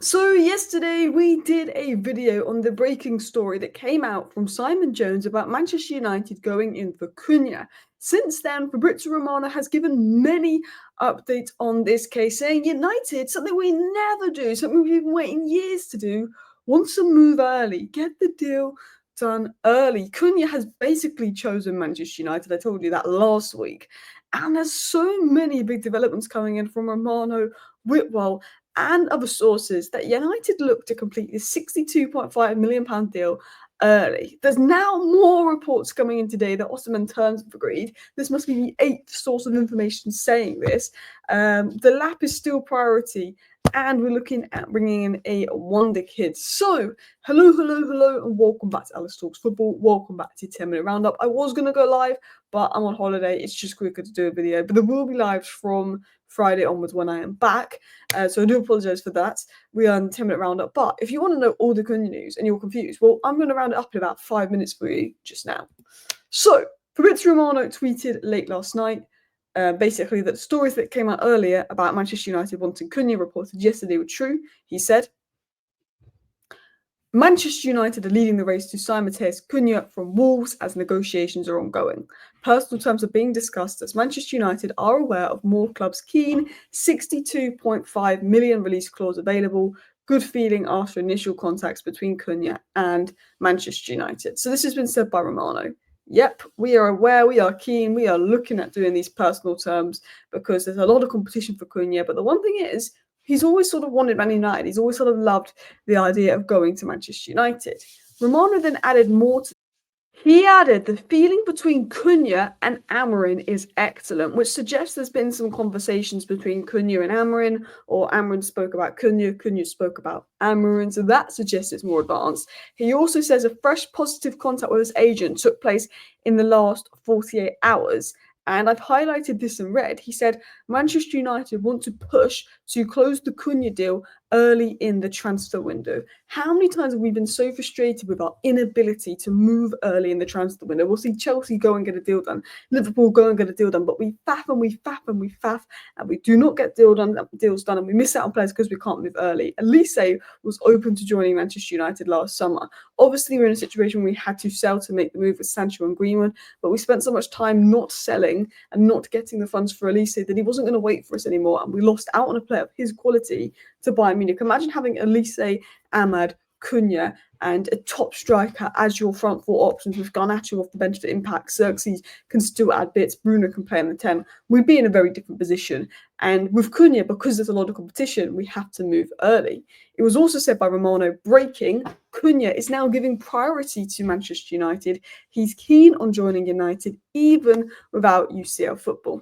So yesterday we did a video on the breaking story that came out from Simon Jones about Manchester United going in for Cunha. Since then, Fabrizio Romano has given many updates on this case, saying United, something we never do, something we've been waiting years to do, wants to move early, get the deal done early. Cunha has basically chosen Manchester United. I told you that last week. And there's so many big developments coming in from Romano, Whitwell, and other sources that United look to complete this £62.5 million deal early. There's now more reports coming in today that Osimhen terms have agreed. This must be the eighth source of information saying this. The lap is still priority, and we're looking at bringing in a wonder kid. So, hello, and welcome back to Alice Talks Football. Welcome back to 10-minute roundup. I was going to go live, but I'm on holiday. It's just quicker to do a video, but there will be lives from Friday onwards when I am back. So I do apologise for that. We are on 10-minute roundup. But if you want to know all the Cunha news and you're confused, well, I'm going to round it up in about 5 minutes for you just now. So Fabrizio Romano tweeted late last night, basically that stories that came out earlier about Manchester United wanting Cunha reported yesterday were true. He said, Manchester United are leading the race to sign Matheus Cunha from Wolves as negotiations are ongoing. Personal terms are being discussed as Manchester United are aware of more clubs keen, 62.5 million release clause available, good feeling after initial contacts between Cunha and Manchester United. So this has been said by Romano. Yep, we are aware, we are keen, we are looking at doing these personal terms because there's a lot of competition for Cunha. But the one thing is, he's always sort of wanted Man United. He's always sort of loved the idea of going to Manchester United. Romano then added more to. He added the feeling between Cunha and Amorim is excellent, which suggests there's been some conversations between Cunha and Amorim, or Amorim spoke about Cunha, Cunha spoke about Amorim, so that suggests it's more advanced. He also says a fresh positive contact with his agent took place in the last 48 hours. And I've highlighted this in red. He said Manchester United want to push to close the Cunha deal early in the transfer window. How many times have we been so frustrated with our inability to move early in the transfer window? We'll see Chelsea go and get a deal done, Liverpool go and get a deal done, but we faff and we faff and we faff, and we do not get deals done, and we miss out on players because we can't move early. Elise was open to joining Manchester United last summer. Obviously, we're in a situation where we had to sell to make the move with Sancho and Greenwood, but we spent so much time not selling and not getting the funds for Elise that he wasn't going to wait for us anymore, and we lost out on a player of his quality to Bayern Munich. Imagine having Elise, Ahmad, Cunha, and a top striker as your front four options with Garnacho off the bench for impact. Xerxes can still add bits. Bruno can play in the 10. We'd be in a very different position. And with Cunha, because there's a lot of competition, we have to move early. It was also said by Romano, breaking, Cunha is now giving priority to Manchester United. He's keen on joining United, even without UCL football.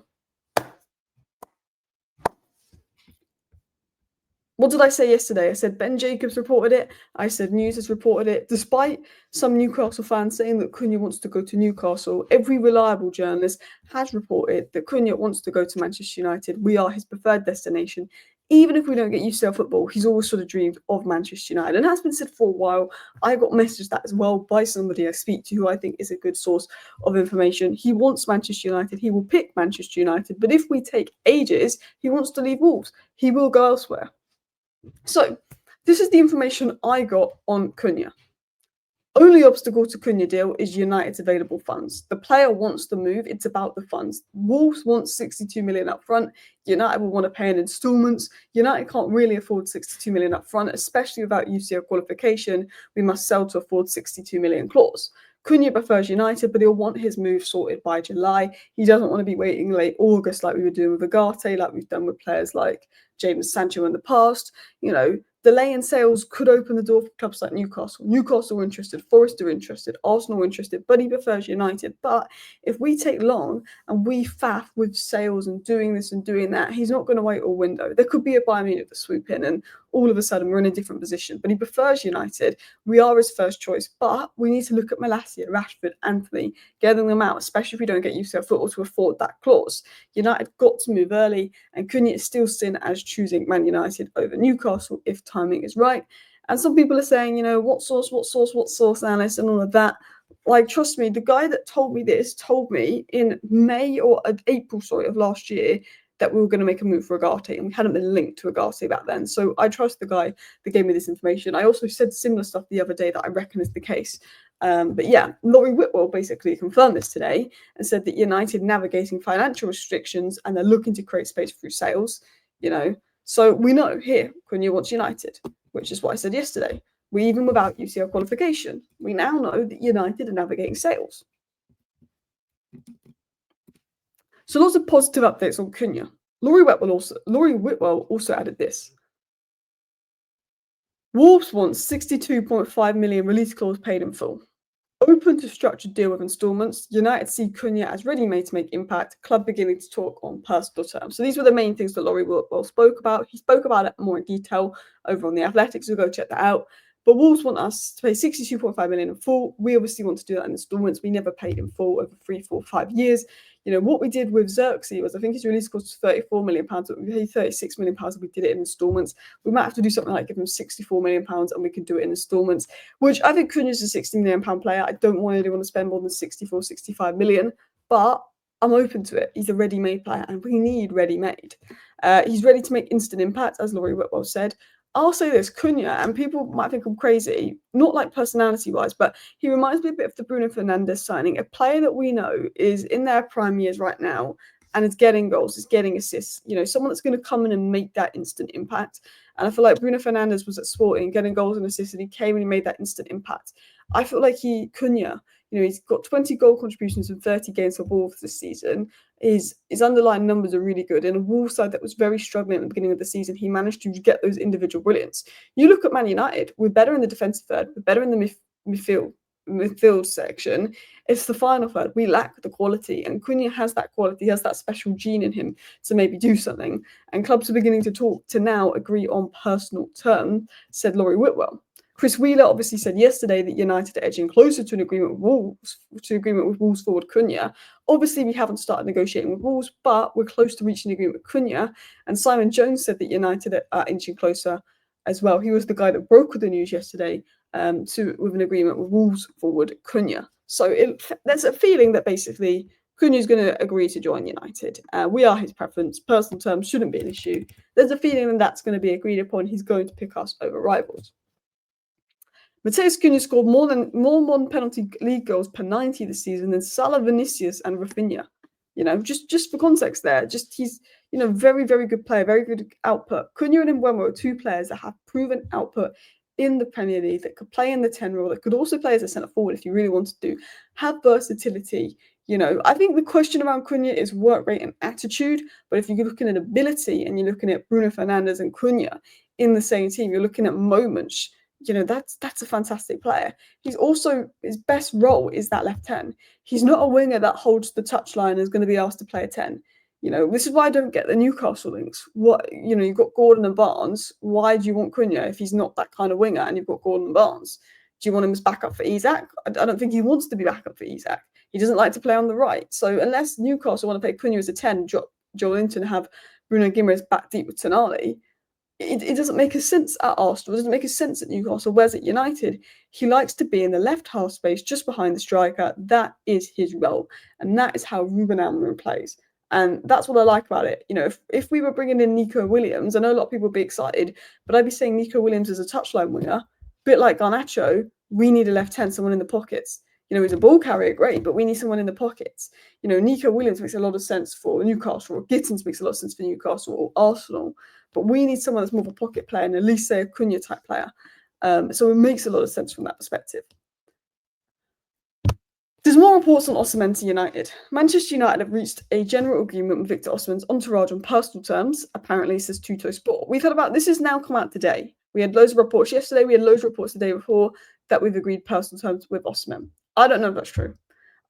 What did I say yesterday? I said Ben Jacobs reported it. I said News has reported it. Despite some Newcastle fans saying that Cunha wants to go to Newcastle, every reliable journalist has reported that Cunha wants to go to Manchester United. We are his preferred destination. Even if we don't get UCL football, he's always sort of dreamed of Manchester United. And that's been said for a while. I got messaged that as well by somebody I speak to who I think is a good source of information. He wants Manchester United. He will pick Manchester United. But if we take ages, he wants to leave Wolves. He will go elsewhere. So, this is the information I got on Cunha. Only obstacle to Cunha deal is United's available funds. The player wants to move, it's about the funds. Wolves want 62 million up front. United will want to pay in instalments. United can't really afford 62 million up front, especially without UCL qualification. We must sell to afford 62 million clause. Cunha prefers United, but he'll want his move sorted by July. He doesn't want to be waiting late August like we were doing with Agate, like we've done with players like Jadon Sancho in the past. Delay in sales could open the door for clubs like Newcastle. Newcastle are interested, Forest are interested, Arsenal are interested, but he prefers United. But if we take long and we faff with sales and doing this and doing that, he's not going to wait all window. There could be a Bayern Munich to swoop in and all of a sudden we're in a different position. But he prefers United. We are his first choice. But we need to look at Malacia, Rashford, Anthony, getting them out, especially if we don't get UCL football to afford that clause. United got to move early, and Cunha is still seen as choosing Man United over Newcastle if timing is right. And some people are saying, what source, Alice, and all of that. Like, trust me, the guy that told me this told me in April of last year that we were going to make a move for Ugarte, and we hadn't been linked to Ugarte back then. So I trust the guy that gave me this information. I also said similar stuff the other day that I reckon is the case. But yeah, Laurie Whitwell basically confirmed this today and said that United navigating financial restrictions and they're looking to create space through sales, So we know here, Cunha wants United, which is what I said yesterday. Even without UCL qualification, we now know that United are navigating sales. So lots of positive updates on Cunha. Laurie Whitwell also added this. Wolves want 62.5 million release clause paid in full. Open to structured deal with instalments. United see Cunha as ready-made to make impact. Club beginning to talk on personal terms. So these were the main things that Laurie Whitwell spoke about. He spoke about it more in detail over on The Athletic, so go check that out. But Wolves want us to pay 62.5 million in full. We obviously want to do that in instalments. We never paid in full over 3, 4, 5 years. What we did with Xerxes was, I think his release cost £34 million, but we paid £36 million and we did it in instalments. We might have to do something like give him £64 million and we can do it in instalments, which I think Cunha's a £60 million player. I don't want anyone to spend more than 64, 65 million, but I'm open to it. He's a ready-made player and we need ready-made. He's ready to make instant impact, as Laurie Whitwell said. I'll say this, Cunha, and people might think I'm crazy, not like personality-wise, but he reminds me a bit of the Bruno Fernandes signing, a player that we know is in their prime years right now and is getting goals, is getting assists, someone that's going to come in and make that instant impact. And I feel like Bruno Fernandes was at Sporting getting goals and assists, and he came and he made that instant impact. I feel like Cunha, he's got 20 goal contributions in 30 games for Wolves this season. His underlying numbers are really good. In a Wolves side that was very struggling at the beginning of the season, he managed to get those individual brilliance. You look at Man United, we're better in the defensive third, we're better in the midfield section. It's the final third. We lack the quality, and Cunha has that quality, he has that special gene in him to maybe do something. And clubs are beginning to talk to now agree on personal terms, said Laurie Whitwell. Chris Wheeler obviously said yesterday that United are edging closer to an agreement with Wolves forward Cunha. Obviously, we haven't started negotiating with Wolves, but we're close to reaching an agreement with Cunha. And Simon Jones said that United are inching closer as well. He was the guy that broke the news yesterday with an agreement with Wolves forward Cunha. So there's a feeling that basically Cunha is going to agree to join United. We are his preference. Personal terms shouldn't be an issue. There's a feeling that that's going to be agreed upon. He's going to pick us over rivals. Mateus Cunha scored more modern penalty league goals per 90 this season than Salah, Vinicius, and Rafinha. Just for context there, he's very, very good player, very good output. Cunha and Mbeumo are two players that have proven output in the Premier League, that could play in the 10 role, that could also play as a centre forward if you really wanted to, have versatility. I think the question around Cunha is work rate and attitude, but if you're looking at ability and you're looking at Bruno Fernandes and Cunha in the same team, you're looking at moments. That's a fantastic player. He's also, his best role is that left 10. He's not a winger that holds the touchline and is going to be asked to play a 10. This is why I don't get the Newcastle links. You've got Gordon and Barnes. Why do you want Cunha if he's not that kind of winger and you've got Gordon and Barnes? Do you want him as backup for Isak? I don't think he wants to be backup for Isak. He doesn't like to play on the right. So unless Newcastle want to play Cunha as a 10, Joelinton have Bruno Guimaraes back deep with Tonali, it doesn't make a sense at Arsenal. It doesn't make a sense at Newcastle. Whereas at United, he likes to be in the left half space, just behind the striker. That is his role, and that is how Ruben Amorim plays. And that's what I like about it. If we were bringing in Nico Williams, I know a lot of people would be excited, but I'd be saying Nico Williams is a touchline winger, a bit like Garnacho. We need a left hand, someone in the pockets. He's a ball carrier, great, but we need someone in the pockets. Nico Williams makes a lot of sense for Newcastle, or Gittins makes a lot of sense for Newcastle or Arsenal. But we need someone that's more of a pocket player, and at least say a Cunha type player. So it makes a lot of sense from that perspective. There's more reports on Osimhen to United. Manchester United have reached a general agreement with Victor Osimhen's entourage on personal terms, apparently, says Tutto Sport. We've heard about this, has now come out today. We had loads of reports yesterday, we had loads of reports the day before that we've agreed personal terms with Osimhen. I don't know if that's true.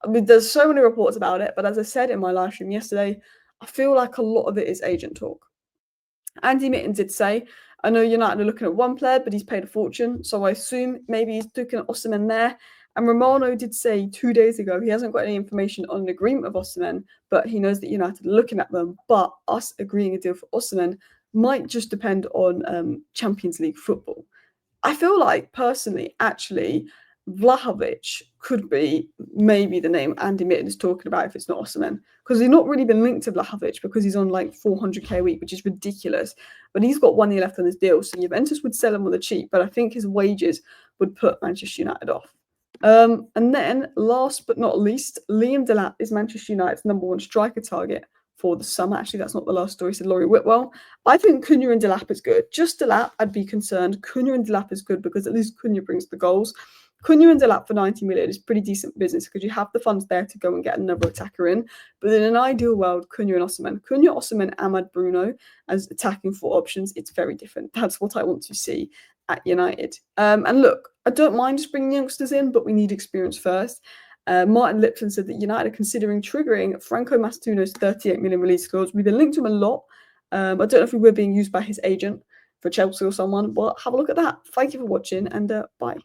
There's so many reports about it, but as I said in my live stream yesterday, I feel like a lot of it is agent talk. Andy Mitten did say, I know United are looking at one player, but he's paid a fortune, so I assume maybe he's looking at Osimhen there. And Romano did say 2 days ago he hasn't got any information on an agreement with Osimhen, but he knows that United are looking at them. But us agreeing a deal for Osimhen might just depend on Champions League football. I feel like, personally, actually, Vlahovic could be maybe the name Andy Mitten is talking about if it's not Osimhen, because he's not really been linked to Vlahovic because he's on like 400k a week, which is ridiculous. But he's got 1 year left on his deal, so Juventus would sell him on the cheap. But I think his wages would put Manchester United off. And then, last but not least, Liam Delap is Manchester United's #1 striker target for the summer. Actually, that's not the last story, said Laurie Whitwell. I think Cunha and Delap is good. Just Delap, I'd be concerned. Cunha and Delap is good because at least Cunha brings the goals. Cunha and Delap for 90 million is pretty decent business because you have the funds there to go and get another attacker in. But in an ideal world, Cunha and Osimhen. Cunha, Osimhen, Ahmad, Bruno as attacking four options, it's very different. That's what I want to see at United. And look, I don't mind just bringing youngsters in, but we need experience first. Martin Lipton said that United are considering triggering Franco Mastuno's 38 million release clause. We've been linked to him a lot. I don't know if we were being used by his agent for Chelsea or someone, but have a look at that. Thank you for watching, and bye.